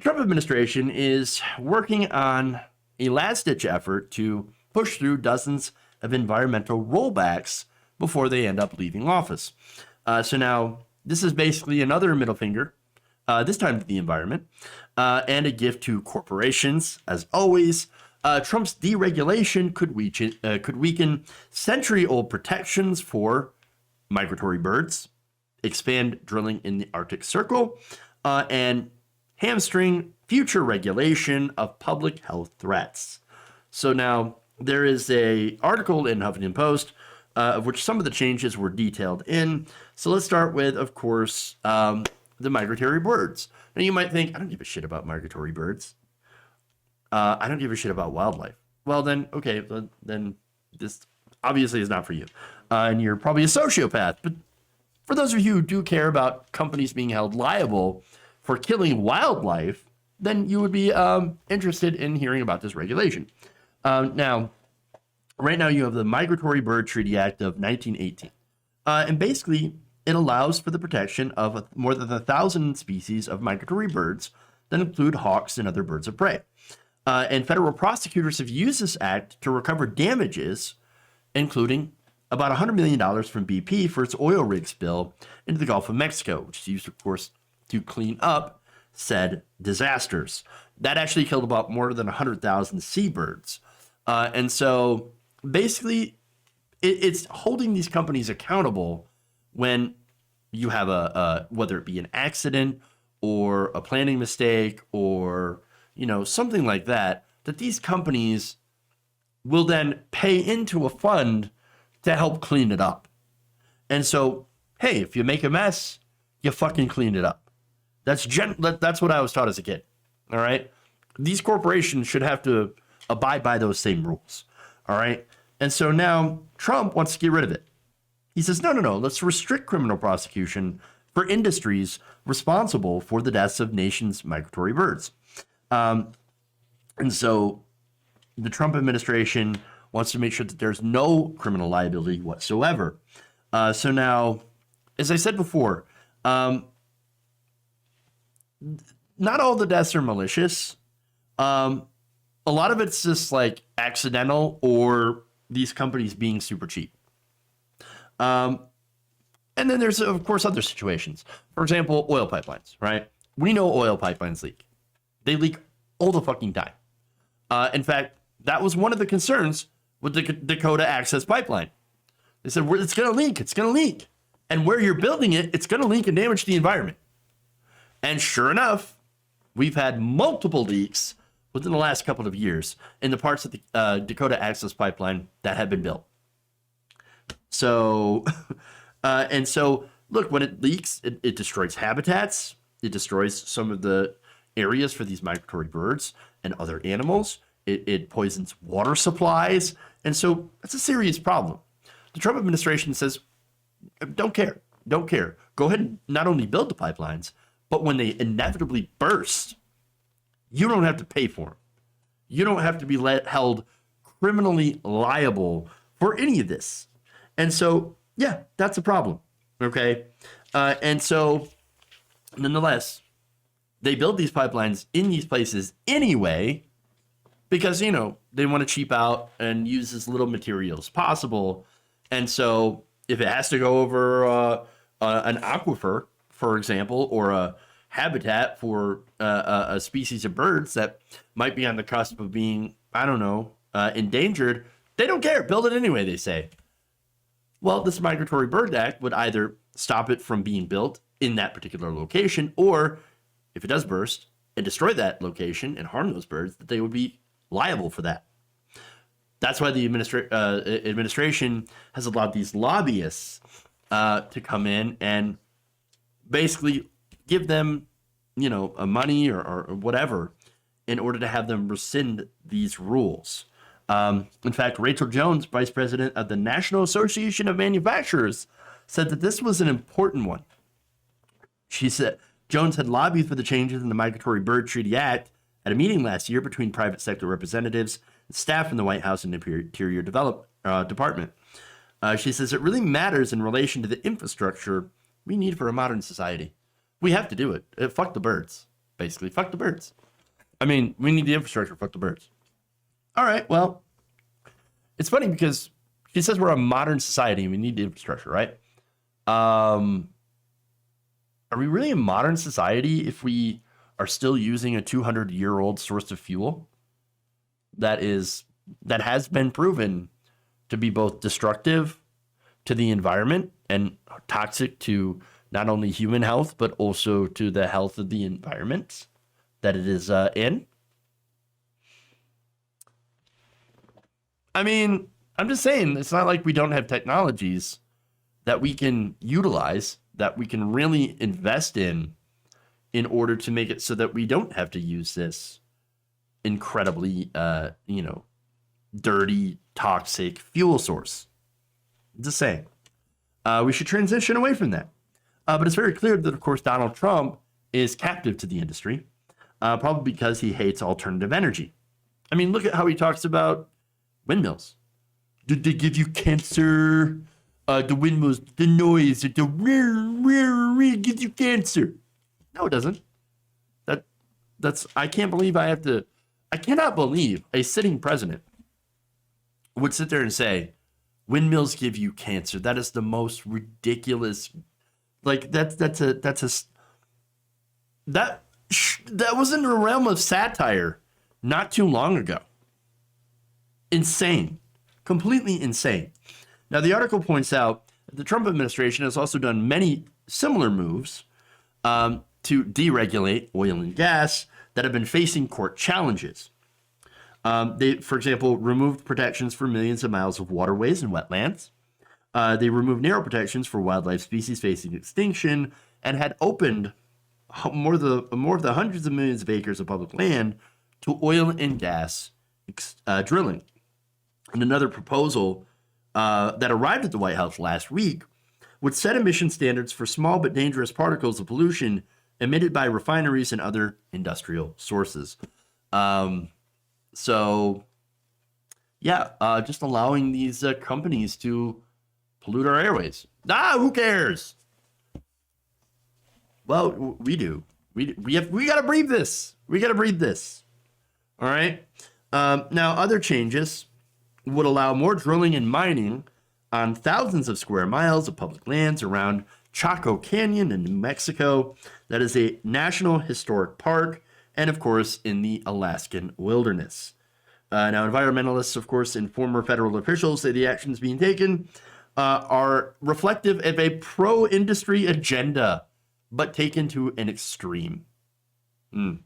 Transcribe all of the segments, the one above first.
Trump administration is working on a last-ditch effort to push through dozens of environmental rollbacks before they end up leaving office. So now this is basically another middle finger, this time to the environment, and a gift to corporations. As always, Trump's deregulation could weaken century-old protections for migratory birds, expand drilling in the Arctic Circle, and hamstring future regulation of public health threats. So now there is a article in Huffington Post of which some of the changes were detailed in. So let's start with, of course, the migratory birds. Now you might think, I don't give a shit about migratory birds. I don't give a shit about wildlife. Well then, okay, then this obviously is not for you. And you're probably a sociopath. But for those of you who do care about companies being held liable for killing wildlife, then you would be interested in hearing about this regulation. Now, right now you have the Migratory Bird Treaty Act of 1918. And basically, it allows for the protection of more than 1,000 species of migratory birds that include hawks and other birds of prey. And federal prosecutors have used this act to recover damages, including about $100 million from BP for its oil rig spill into the Gulf of Mexico, which is used, of course, to clean up said disasters. That actually killed about more than 100,000 seabirds. And so basically, it's holding these companies accountable when you have whether it be an accident or a planning mistake or, something like that, that these companies will then pay into a fund to help clean it up. And so, hey, if you make a mess, you fucking clean it up. That's what I was taught as a kid. All right. These corporations should have to abide by those same rules. All right. And so now Trump wants to get rid of it. He says, no, let's restrict criminal prosecution for industries responsible for the deaths of nations' migratory birds. And so the Trump administration wants to make sure that there's no criminal liability whatsoever. So now, as I said before, not all the deaths are malicious. A lot of it's just like accidental or these companies being super cheap. And then there's, of course, other situations. For example, oil pipelines, right? We know oil pipelines leak. They leak all the fucking time. In fact, that was one of the concerns with the Dakota Access Pipeline. They said, it's going to leak. It's going to leak. And where you're building it, it's going to leak and damage the environment. And sure enough, we've had multiple leaks within the last couple of years in the parts of the Dakota Access Pipeline that have been built. So, look, when it leaks, it destroys habitats. It destroys some of the areas for these migratory birds and other animals. It poisons water supplies. And so it's a serious problem. The Trump administration says, don't care. Go ahead and not only build the pipelines, but when they inevitably burst, you don't have to pay for them. You don't have to be held criminally liable for any of this. And so, yeah, that's a problem. Okay. And so, nonetheless, they build these pipelines in these places anyway, because, they want to cheap out and use as little material as possible. And so if it has to go over an aquifer, for example, or a habitat for a species of birds that might be on the cusp of being, endangered, they don't care. Build it anyway, they say. Well, this Migratory Bird Act would either stop it from being built in that particular location, or if it does burst and destroy that location and harm those birds, that they would be liable for that. That's why the administration has allowed these lobbyists to come in and basically give them, money or whatever in order to have them rescind these rules. In fact, Rachel Jones, vice president of the National Association of Manufacturers, said that this was an important one. She said Jones had lobbied for the changes in the Migratory Bird Treaty Act at a meeting last year between private sector representatives and staff in the White House and Interior Department. She says it really matters in relation to the infrastructure we need for a modern society. We have to do it. Fuck the birds, basically. Fuck the birds. I mean, we need the infrastructure. Fuck the birds. All right, well, it's funny because she says we're a modern society and we need the infrastructure, right? Are we really a modern society if we are still using a 200-year-old source of fuel that has been proven to be both destructive to the environment and toxic to not only human health, but also to the health of the environment that it is in? I mean, I'm just saying, it's not like we don't have technologies that we can utilize, that we can really invest in order to make it so that we don't have to use this incredibly, dirty, toxic fuel source. Just saying. We should transition away from that. But it's very clear that, of course, Donald Trump is captive to the industry, probably because he hates alternative energy. I mean, look at how he talks about windmills. Did they give you cancer? The windmills, the noise, the rear gives you cancer. No, it doesn't. I can't believe I cannot believe a sitting president would sit there and say, windmills give you cancer. That is the most ridiculous. Like that was in the realm of satire not too long ago. Insane. Completely insane. Now, the article points out that the Trump administration has also done many similar moves to deregulate oil and gas that have been facing court challenges. They, for example, removed protections for millions of miles of waterways and wetlands. They removed narrow protections for wildlife species facing extinction and had opened more of the hundreds of millions of acres of public land to oil and gas drilling. And another proposal that arrived at the White House last week would set emission standards for small but dangerous particles of pollution emitted by refineries and other industrial sources. Just allowing these companies to pollute our airways. Who cares? Well, we do. We got to breathe this. We got to breathe this. All right. Now, other changes would allow more drilling and mining on thousands of square miles of public lands around Chaco Canyon in New Mexico. That is a national historic park, and of course, in the Alaskan wilderness. Now, environmentalists, of course, and former federal officials say the actions being taken are reflective of a pro-industry agenda, but taken to an extreme. In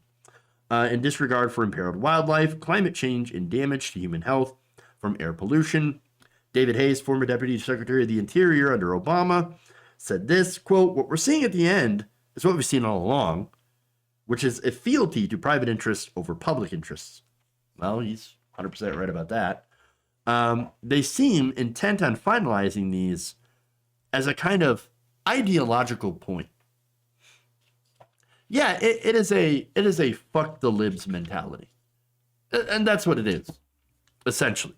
disregard for imperiled wildlife, climate change, and damage to human health from air pollution. David Hayes, former Deputy Secretary of the Interior under Obama, said this, quote, "What we're seeing at the end is what we've seen all along, which is a fealty to private interests over public interests." Well, he's 100% right about that. They seem intent on finalizing these as a kind of ideological point. Yeah, it is a fuck the libs mentality. And that's what it is, essentially.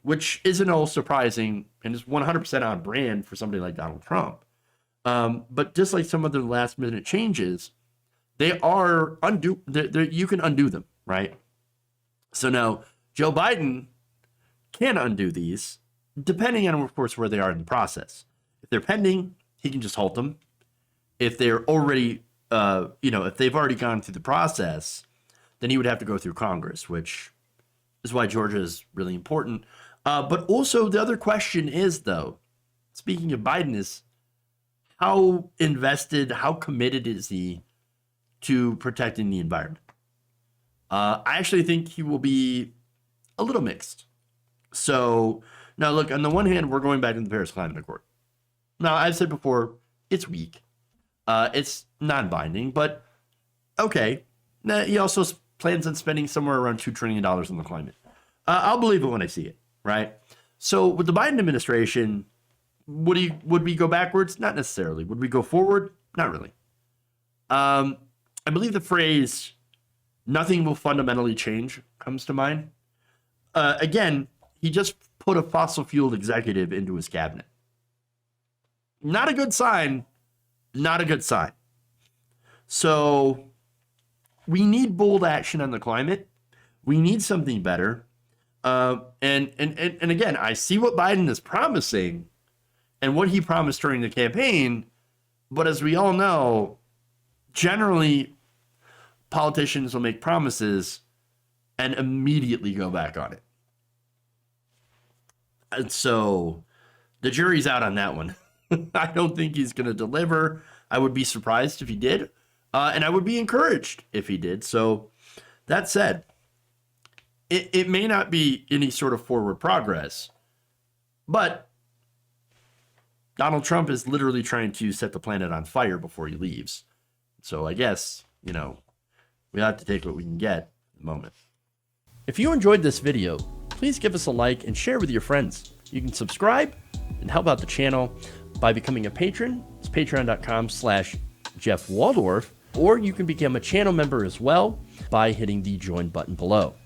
Which isn't all surprising and is 100% on brand for somebody like Donald Trump. But just like some of the last minute changes, they are you can undo them, right? So now Joe Biden can undo these, depending on, of course, where they are in the process. If they're pending, he can just halt them. If they're already, if they've already gone through the process, then he would have to go through Congress, which is why Georgia is really important. But also the other question is, though, speaking of Biden, is how invested, how committed is he to protecting the environment? I actually think he will be a little mixed. So now, look, on the one hand, we're going back to the Paris Climate Accord. Now, I've said before, it's weak. It's non-binding, but okay. Now, he also plans on spending somewhere around $2 trillion on the climate. I'll believe it when I see it, right? So with the Biden administration, would we go backwards? Not necessarily. Would we go forward? Not really. I believe the phrase, "nothing will fundamentally change," comes to mind. Again, he just put a fossil fuel executive into his cabinet. Not a good sign. Not a good sign. So we need bold action on the climate. We need something better. And again, I see what Biden is promising and what he promised during the campaign. But as we all know, generally, politicians will make promises and immediately go back on it. And so the jury's out on that one. I don't think he's going to deliver. I would be surprised if he did. And I would be encouraged if he did. So that said, it may not be any sort of forward progress, but Donald Trump is literally trying to set the planet on fire before he leaves. So I guess, we have to take what we can get at the moment. If you enjoyed this video, please give us a like and share with your friends. You can subscribe and help out the channel by becoming a patron. It's patreon.com/Jeff Waldorf, or you can become a channel member as well by hitting the join button below.